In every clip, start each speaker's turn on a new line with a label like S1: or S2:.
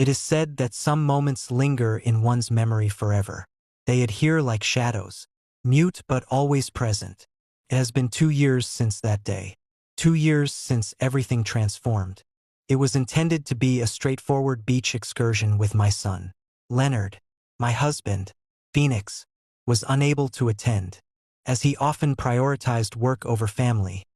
S1: It is said that some moments linger in one's memory forever. They adhere like shadows, mute but always present. It has been 2 years since that day. 2 years since everything transformed. It was intended to be a straightforward beach excursion with my son. Leonard, my husband, Phoenix, was unable to attend, as he often prioritized work over family.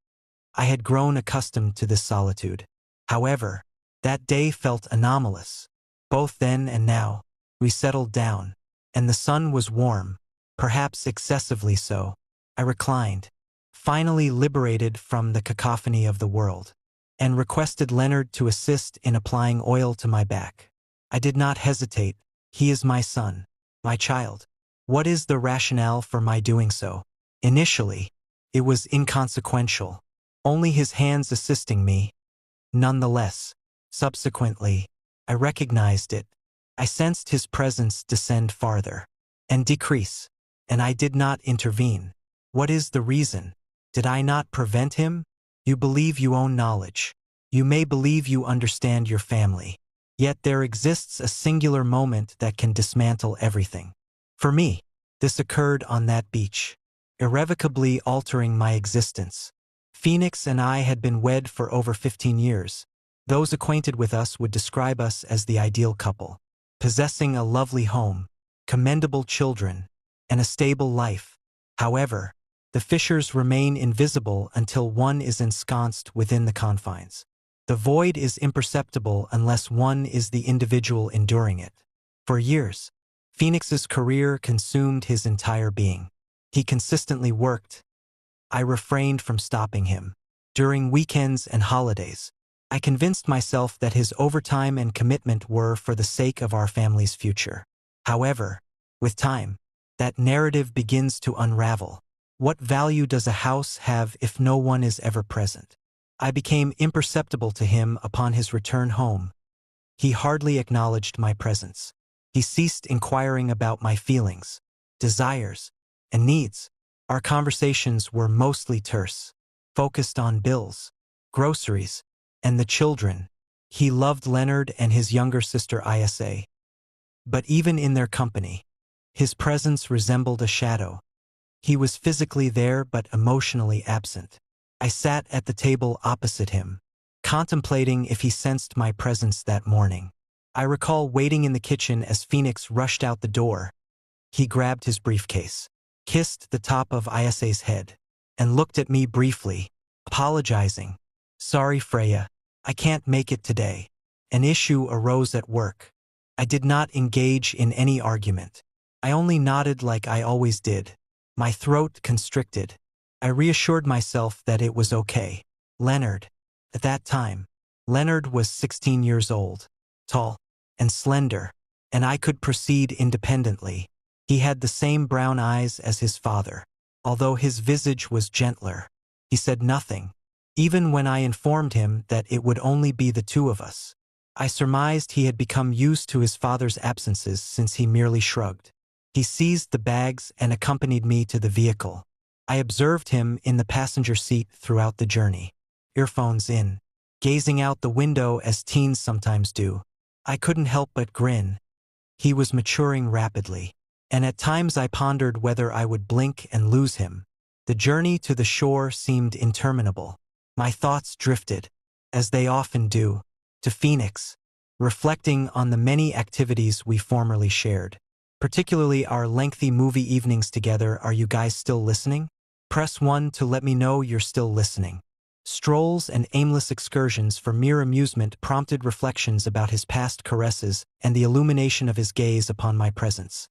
S1: I had grown accustomed to this solitude. However, that day felt anomalous. Both then and now, we settled down, and the sun was warm, perhaps excessively so. I reclined, finally liberated from the cacophony of the world, and requested Leonard to assist in applying oil to my back. I did not hesitate. He is my son, my child. What is the rationale for my doing so? Initially, it was inconsequential, only his hands assisting me. Nonetheless, subsequently, I recognized it. I sensed his presence descend farther and decrease, and I did not intervene. What is the reason? Did I not prevent him? You believe you own knowledge. You may believe you understand your family. Yet there exists a singular moment that can dismantle everything. For me, this occurred on that beach, irrevocably altering my existence. Phoenix and I had been wed for over 15 years. Those acquainted with us would describe us as the ideal couple, possessing a lovely home, commendable children, and a stable life. However, the fissures remain invisible until one is ensconced within the confines. The void is imperceptible unless one is the individual enduring it. For years, Phoenix's career consumed his entire being. He consistently worked. I refrained from stopping him. During weekends and holidays, I convinced myself that his overtime and commitment were for the sake of our family's future. However, with time, that narrative begins to unravel. What value does a house have if no one is ever present? I became imperceptible to him upon his return home. He hardly acknowledged my presence. He ceased inquiring about my feelings, desires, and needs. Our conversations were mostly terse, focused on bills, groceries, and the children. He loved Leonard and his younger sister Isa. But even in their company, his presence resembled a shadow. He was physically there but emotionally absent. I sat at the table opposite him, contemplating if he sensed my presence that morning. I recall waiting in the kitchen as Phoenix rushed out the door. He grabbed his briefcase, kissed the top of Isa's head, and looked at me briefly, apologizing. Sorry, Freya, I can't make it today. An issue arose at work. I did not engage in any argument. I only nodded like I always did, my throat constricted. I reassured myself that it was okay. Leonard. At that time, Leonard was 16 years old, tall and slender, and I could proceed independently. He had the same brown eyes as his father. Although his visage was gentler, he said nothing, even when I informed him that it would only be the two of us. I surmised he had become used to his father's absences since he merely shrugged. He seized the bags and accompanied me to the vehicle. I observed him in the passenger seat throughout the journey, earphones in, gazing out the window as teens sometimes do. I couldn't help but grin. He was maturing rapidly, and at times I pondered whether I would blink and lose him. The journey to the shore seemed interminable. My thoughts drifted, as they often do, to Phoenix, reflecting on the many activities we formerly shared, particularly our lengthy movie evenings together. Are you guys still listening? Press 1 to let me know you're still listening. Strolls and aimless excursions for mere amusement prompted reflections about his past caresses and the illumination of his gaze upon my presence.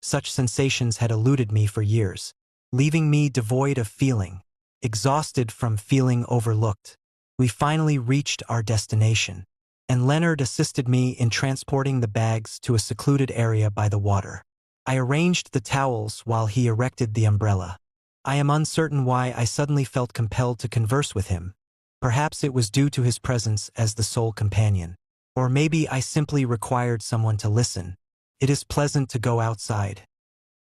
S1: Such sensations had eluded me for years, leaving me devoid of feeling, exhausted from feeling overlooked. We finally reached our destination, and Leonard assisted me in transporting the bags to a secluded area by the water. I arranged the towels while he erected the umbrella. I am uncertain why I suddenly felt compelled to converse with him. Perhaps it was due to his presence as the sole companion. Or maybe I simply required someone to listen. It is pleasant to go outside.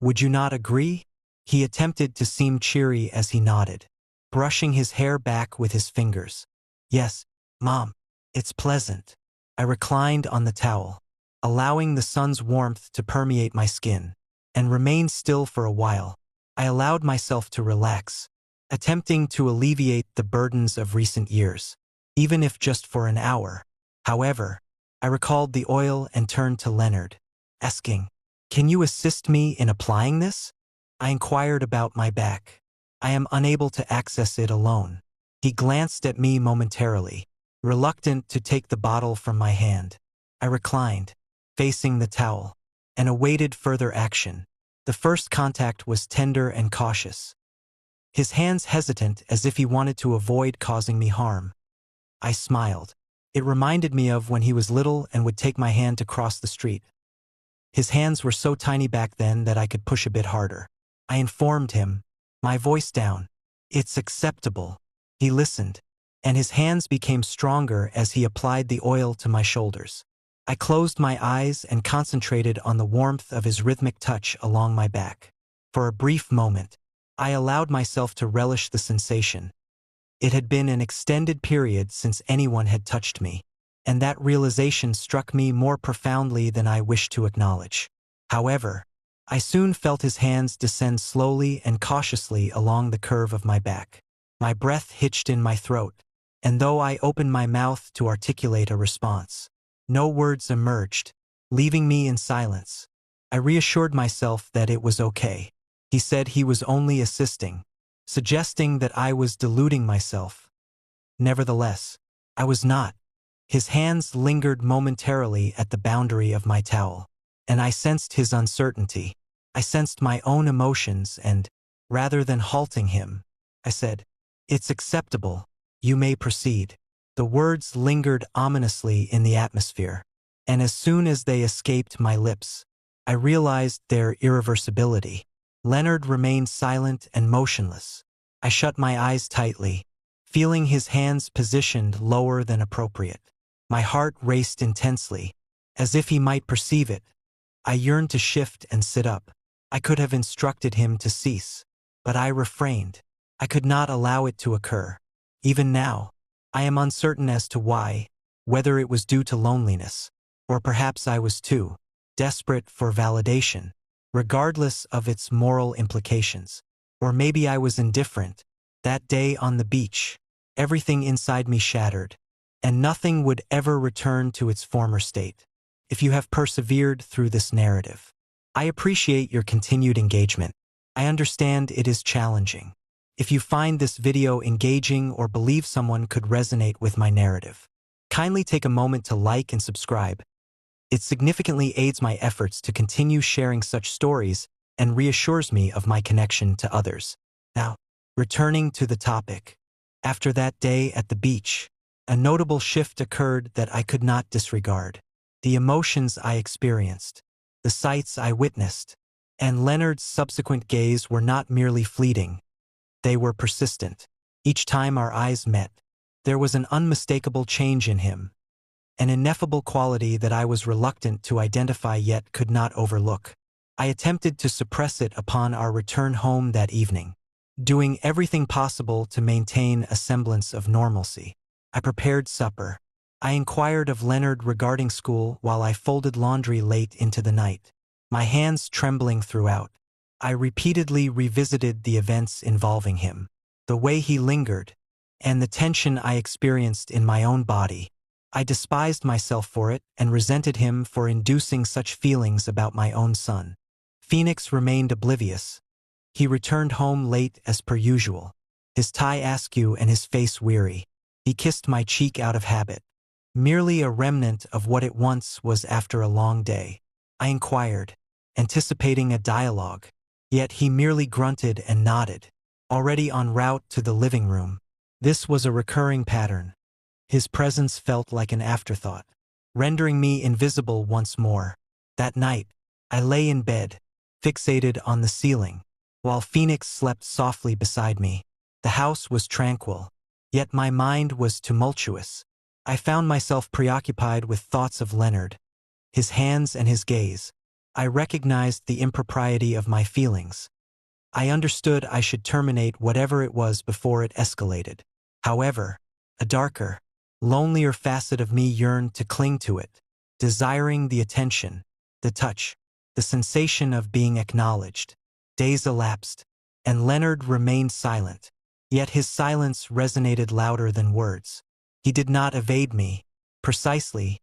S1: Would you not agree? He attempted to seem cheery as he nodded, brushing his hair back with his fingers. Yes, Mom, it's pleasant. I reclined on the towel, allowing the sun's warmth to permeate my skin, and remained still for a while. I allowed myself to relax, attempting to alleviate the burdens of recent years, even if just for an hour. However, I recalled the oil and turned to Leonard, asking, "Can you assist me in applying this?" I inquired about my back. "I am unable to access it alone." He glanced at me momentarily, reluctant to take the bottle from my hand. I reclined, facing the towel, and awaited further action. The first contact was tender and cautious, his hands hesitant as if he wanted to avoid causing me harm. I smiled. It reminded me of when he was little and would take my hand to cross the street. His hands were so tiny back then that I could push a bit harder. I informed him, my voice down, "It's acceptable." He listened, and his hands became stronger as he applied the oil to my shoulders. I closed my eyes and concentrated on the warmth of his rhythmic touch along my back. For a brief moment, I allowed myself to relish the sensation. It had been an extended period since anyone had touched me, and that realization struck me more profoundly than I wished to acknowledge. However, I soon felt his hands descend slowly and cautiously along the curve of my back. My breath hitched in my throat, and though I opened my mouth to articulate a response, no words emerged, leaving me in silence. I reassured myself that it was okay. He said he was only assisting, suggesting that I was deluding myself. Nevertheless, I was not. His hands lingered momentarily at the boundary of my towel, and I sensed his uncertainty. I sensed my own emotions and, rather than halting him, I said, "It's acceptable. You may proceed." The words lingered ominously in the atmosphere, and as soon as they escaped my lips, I realized their irreversibility. Leonard remained silent and motionless. I shut my eyes tightly, feeling his hands positioned lower than appropriate. My heart raced intensely, as if he might perceive it. I yearned to shift and sit up. I could have instructed him to cease, but I refrained. I could not allow it to occur. Even now, I am uncertain as to why, whether it was due to loneliness, or perhaps I was too desperate for validation, regardless of its moral implications. Or maybe I was indifferent. That day on the beach, everything inside me shattered, and nothing would ever return to its former state. If you have persevered through this narrative, I appreciate your continued engagement. I understand it is challenging. If you find this video engaging or believe someone could resonate with my narrative, kindly take a moment to like and subscribe. It significantly aids my efforts to continue sharing such stories and reassures me of my connection to others. Now, returning to the topic. After that day at the beach, a notable shift occurred that I could not disregard. The emotions I experienced, the sights I witnessed, and Leonard's subsequent gaze were not merely fleeting. They were persistent. Each time our eyes met, there was an unmistakable change in him, an ineffable quality that I was reluctant to identify yet could not overlook. I attempted to suppress it upon our return home that evening, doing everything possible to maintain a semblance of normalcy. I prepared supper. I inquired of Leonard regarding school while I folded laundry late into the night, my hands trembling throughout. I repeatedly revisited the events involving him, the way he lingered, and the tension I experienced in my own body. I despised myself for it and resented him for inducing such feelings about my own son. Phoenix remained oblivious. He returned home late as per usual, his tie askew and his face weary. He kissed my cheek out of habit, merely a remnant of what it once was after a long day. I inquired, anticipating a dialogue. Yet he merely grunted and nodded, already en route to the living room. This was a recurring pattern. His presence felt like an afterthought, rendering me invisible once more. That night, I lay in bed, fixated on the ceiling, while Phoenix slept softly beside me. The house was tranquil, yet my mind was tumultuous. I found myself preoccupied with thoughts of Leonard, his hands and his gaze. I recognized the impropriety of my feelings. I understood I should terminate whatever it was before it escalated. However, a darker, lonelier facet of me yearned to cling to it, desiring the attention, the touch, the sensation of being acknowledged. Days elapsed, and Leonard remained silent. Yet his silence resonated louder than words. He did not evade me, precisely.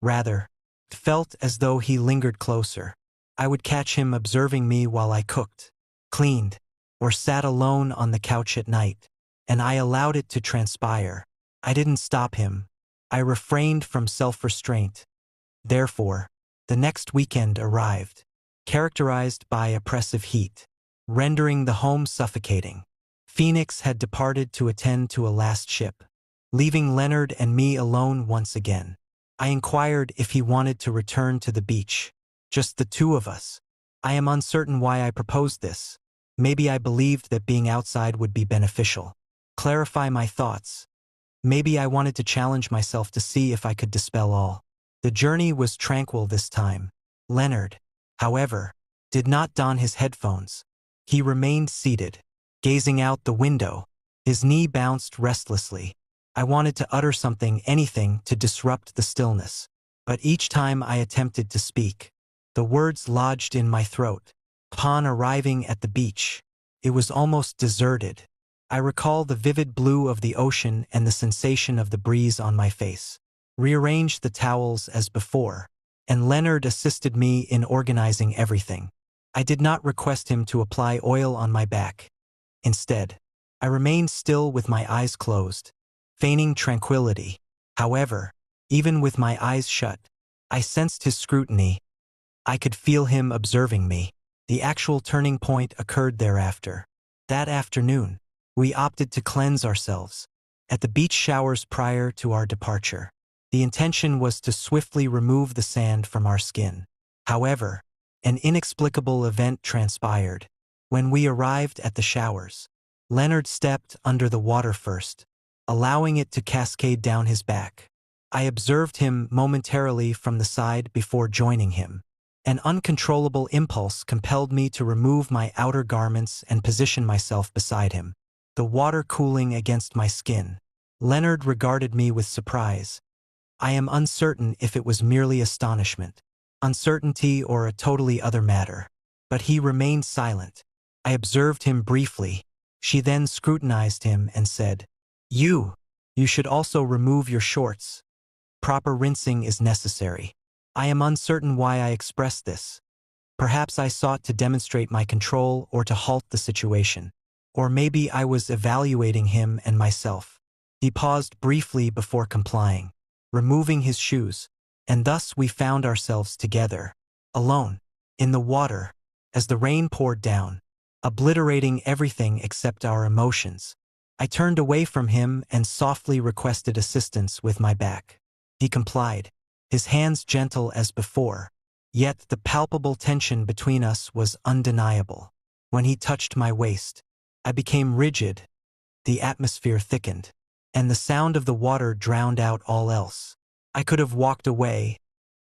S1: Rather, it felt as though he lingered closer. I would catch him observing me while I cooked, cleaned, or sat alone on the couch at night, and I allowed it to transpire. I didn't stop him. I refrained from self-restraint. Therefore, the next weekend arrived, characterized by oppressive heat, rendering the home suffocating. Phoenix had departed to attend to a last ship, leaving Leonard and me alone once again. I inquired if he wanted to return to the beach. Just the two of us. I am uncertain why I proposed this. Maybe I believed that being outside would be beneficial. Clarify my thoughts. Maybe I wanted to challenge myself to see if I could dispel all. The journey was tranquil this time. Leonard, however, did not don his headphones. He remained seated, gazing out the window. His knee bounced restlessly. I wanted to utter something, anything, to disrupt the stillness. But each time I attempted to speak, the words lodged in my throat. Upon arriving at the beach, it was almost deserted. I recall the vivid blue of the ocean and the sensation of the breeze on my face. Rearranged the towels as before, and Leonard assisted me in organizing everything. I did not request him to apply oil on my back. Instead, I remained still with my eyes closed, feigning tranquility. However, even with my eyes shut, I sensed his scrutiny. I could feel him observing me. The actual turning point occurred thereafter. That afternoon, we opted to cleanse ourselves at the beach showers prior to our departure. The intention was to swiftly remove the sand from our skin. However, an inexplicable event transpired. When we arrived at the showers, Leonard stepped under the water first, allowing it to cascade down his back. I observed him momentarily from the side before joining him. An uncontrollable impulse compelled me to remove my outer garments and position myself beside him, the water cooling against my skin. Leonard regarded me with surprise. I am uncertain if it was merely astonishment, uncertainty, or a totally other matter. But he remained silent. I observed him briefly. She then scrutinized him and said, You should also remove your shorts. Proper rinsing is necessary. I am uncertain why I expressed this. Perhaps I sought to demonstrate my control or to halt the situation. Or maybe I was evaluating him and myself. He paused briefly before complying, removing his shoes, and thus we found ourselves together, alone, in the water, as the rain poured down, obliterating everything except our emotions. I turned away from him and softly requested assistance with my back. He complied, his hands gentle as before, yet the palpable tension between us was undeniable. When he touched my waist, I became rigid, the atmosphere thickened, and the sound of the water drowned out all else. I could have walked away,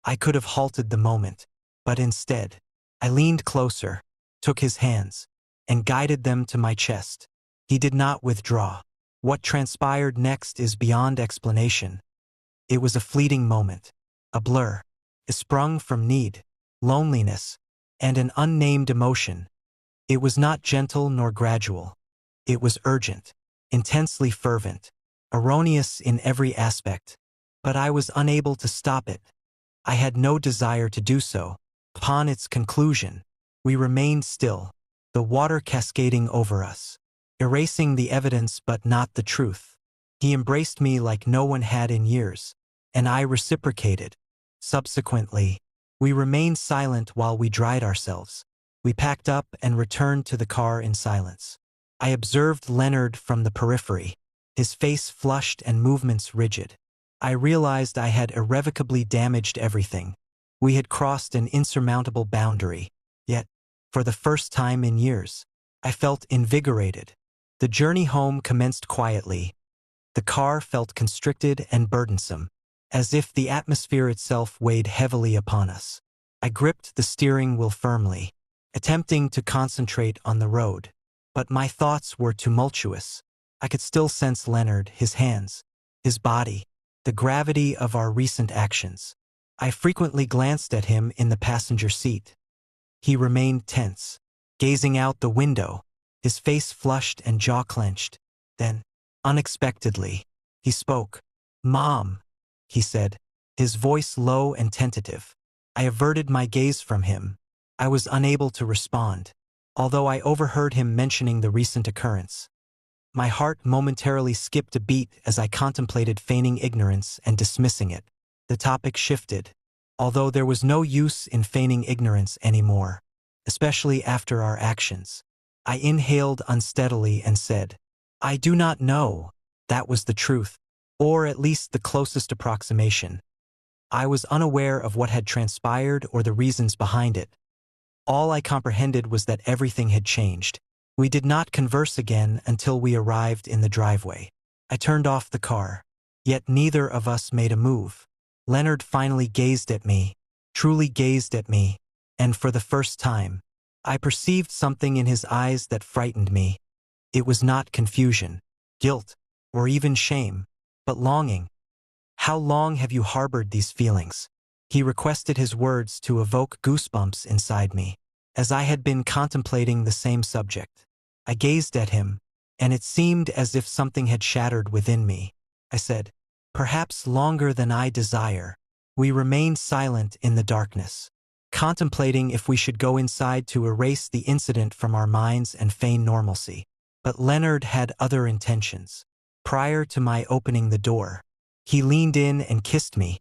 S1: I could have halted the moment, but instead, I leaned closer, took his hands, and guided them to my chest. He did not withdraw. What transpired next is beyond explanation. It was a fleeting moment, a blur. It sprung from need, loneliness, and an unnamed emotion. It was not gentle nor gradual. It was urgent, intensely fervent, erroneous in every aspect. But I was unable to stop it. I had no desire to do so. Upon its conclusion, we remained still, the water cascading over us, erasing the evidence but not the truth. He embraced me like no one had in years, and I reciprocated. Subsequently, we remained silent while we dried ourselves. We packed up and returned to the car in silence. I observed Leonard from the periphery, his face flushed and movements rigid. I realized I had irrevocably damaged everything. We had crossed an insurmountable boundary, yet, for the first time in years, I felt invigorated. The journey home commenced quietly. The car felt constricted and burdensome, as if the atmosphere itself weighed heavily upon us. I gripped the steering wheel firmly, attempting to concentrate on the road. But my thoughts were tumultuous. I could still sense Leonard, his hands, his body, the gravity of our recent actions. I frequently glanced at him in the passenger seat. He remained tense, gazing out the window, his face flushed and jaw clenched. Then, unexpectedly, he spoke. "Mom," he said, his voice low and tentative. I averted my gaze from him. I was unable to respond, although I overheard him mentioning the recent occurrence. My heart momentarily skipped a beat as I contemplated feigning ignorance and dismissing it. The topic shifted, although there was no use in feigning ignorance anymore, especially after our actions. I inhaled unsteadily and said, "I do not know." That was the truth, or at least the closest approximation. I was unaware of what had transpired or the reasons behind it. All I comprehended was that everything had changed. We did not converse again until we arrived in the driveway. I turned off the car, yet neither of us made a move. Leonard finally gazed at me, truly gazed at me, and for the first time, I perceived something in his eyes that frightened me. It was not confusion, guilt, or even shame, but longing. "How long have you harbored these feelings?" He requested his words to evoke goosebumps inside me, as I had been contemplating the same subject. I gazed at him, and it seemed as if something had shattered within me. I said, "Perhaps longer than I desire." We remained silent in the darkness, contemplating if we should go inside to erase the incident from our minds and feign normalcy. But Leonard had other intentions. Prior to my opening the door, he leaned in and kissed me.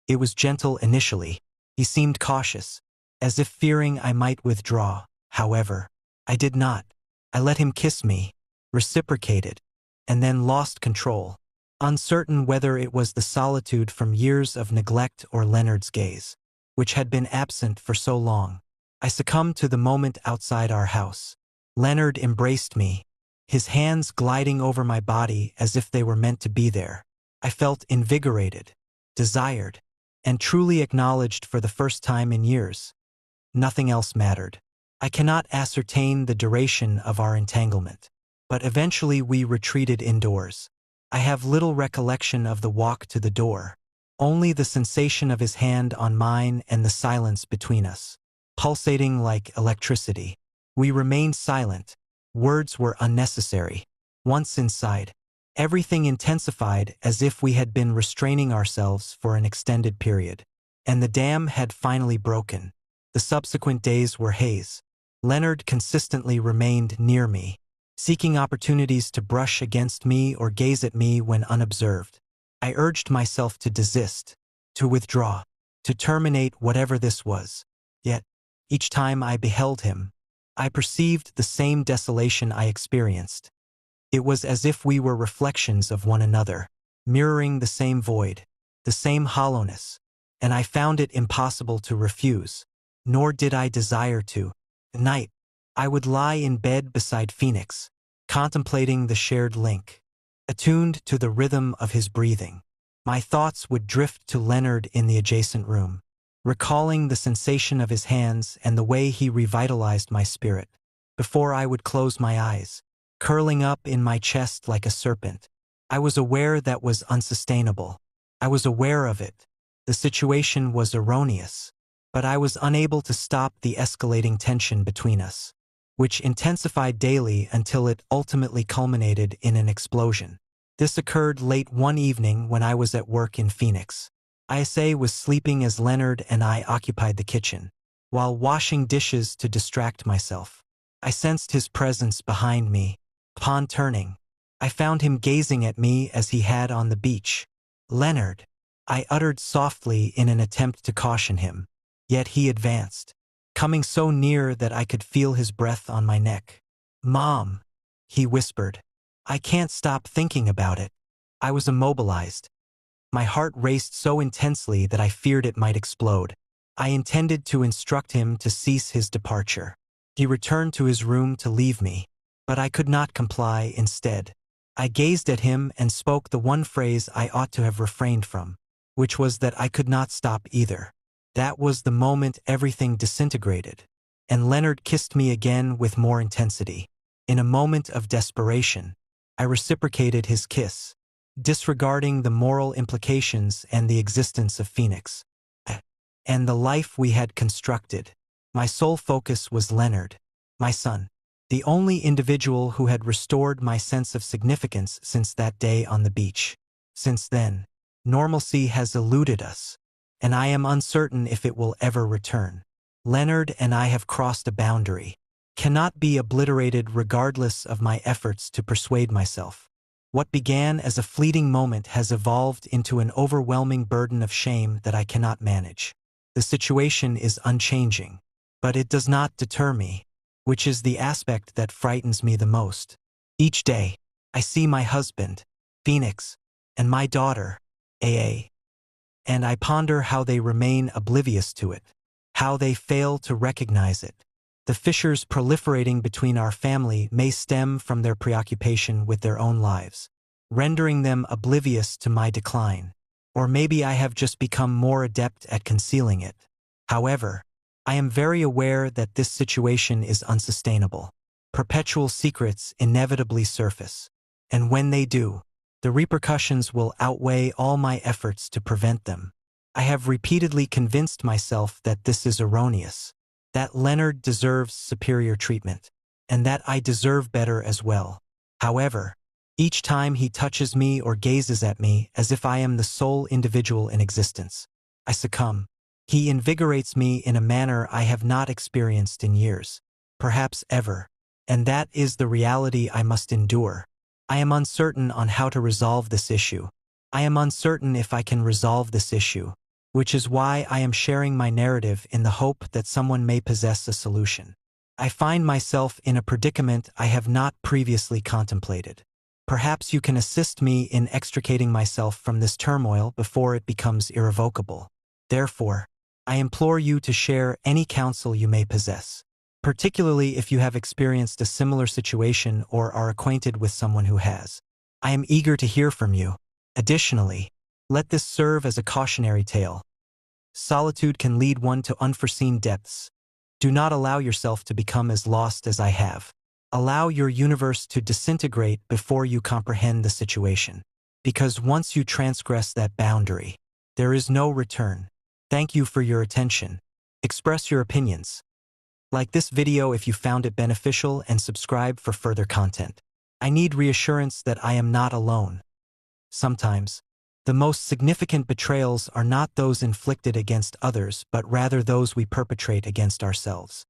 S1: It was gentle initially. He seemed cautious, as if fearing I might withdraw. However, I did not. I let him kiss me, reciprocated, and then lost control, uncertain whether it was the solitude from years of neglect or Leonard's gaze, which had been absent for so long. I succumbed to the moment outside our house. Leonard embraced me, his hands gliding over my body as if they were meant to be there. I felt invigorated, desired, and truly acknowledged for the first time in years. Nothing else mattered. I cannot ascertain the duration of our entanglement, but eventually we retreated indoors. I have little recollection of the walk to the door, only the sensation of his hand on mine and the silence between us, pulsating like electricity. We remained silent. Words were unnecessary. Once inside, everything intensified as if we had been restraining ourselves for an extended period. And the dam had finally broken. The subsequent days were haze. Leonard consistently remained near me, seeking opportunities to brush against me or gaze at me when unobserved. I urged myself to desist, to withdraw, to terminate whatever this was. Yet, each time I beheld him, I perceived the same desolation I experienced. It was as if we were reflections of one another, mirroring the same void, the same hollowness, and I found it impossible to refuse, nor did I desire to. At night, I would lie in bed beside Phoenix, contemplating the shared link, attuned to the rhythm of his breathing. My thoughts would drift to Leonard in the adjacent room, recalling the sensation of his hands and the way he revitalized my spirit. Before I would close my eyes, curling up in my chest like a serpent, I was aware that was unsustainable. I was aware of it. The situation was erroneous, but I was unable to stop the escalating tension between us, which intensified daily until it ultimately culminated in an explosion. This occurred late one evening when I was at work in Phoenix. Isa was sleeping as Leonard and I occupied the kitchen, while washing dishes to distract myself. I sensed his presence behind me. Upon turning, I found him gazing at me as he had on the beach. "Leonard," I uttered softly in an attempt to caution him. Yet he advanced, coming so near that I could feel his breath on my neck. "Mom," he whispered. "I can't stop thinking about it." I was immobilized. My heart raced so intensely that I feared it might explode. I intended to instruct him to cease his departure. He returned to his room to leave me, but I could not comply. Instead, I gazed at him and spoke the one phrase I ought to have refrained from, which was that I could not stop either. That was the moment everything disintegrated, and Leonard kissed me again with more intensity. In a moment of desperation, I reciprocated his kiss, disregarding the moral implications and the existence of Phoenix and the life we had constructed. My sole focus was Leonard, my son, the only individual who had restored my sense of significance since that day on the beach. Since then, normalcy has eluded us, and I am uncertain if it will ever return. Leonard and I have crossed a boundary, cannot be obliterated regardless of my efforts to persuade myself. What began as a fleeting moment has evolved into an overwhelming burden of shame that I cannot manage. The situation is unchanging, but it does not deter me, which is the aspect that frightens me the most. Each day, I see my husband, Phoenix, and my daughter, AA, and I ponder how they remain oblivious to it, how they fail to recognize it. The fissures proliferating between our family may stem from their preoccupation with their own lives, rendering them oblivious to my decline. Or maybe I have just become more adept at concealing it. However, I am very aware that this situation is unsustainable. Perpetual secrets inevitably surface, and when they do, the repercussions will outweigh all my efforts to prevent them. I have repeatedly convinced myself that this is erroneous, that Leonard deserves superior treatment, and that I deserve better as well. However, each time he touches me or gazes at me as if I am the sole individual in existence, I succumb. He invigorates me in a manner I have not experienced in years, perhaps ever, and that is the reality I must endure. I am uncertain on how to resolve this issue. I am uncertain if I can resolve this issue, which is why I am sharing my narrative in the hope that someone may possess a solution. I find myself in a predicament I have not previously contemplated. Perhaps you can assist me in extricating myself from this turmoil before it becomes irrevocable. Therefore, I implore you to share any counsel you may possess, particularly if you have experienced a similar situation or are acquainted with someone who has. I am eager to hear from you. Additionally, let this serve as a cautionary tale. Solitude can lead one to unforeseen depths. Do not allow yourself to become as lost as I have. Allow your universe to disintegrate before you comprehend the situation. Because once you transgress that boundary, there is no return. Thank you for your attention. Express your opinions. Like this video if you found it beneficial and subscribe for further content. I need reassurance that I am not alone. Sometimes, the most significant betrayals are not those inflicted against others but rather those we perpetrate against ourselves.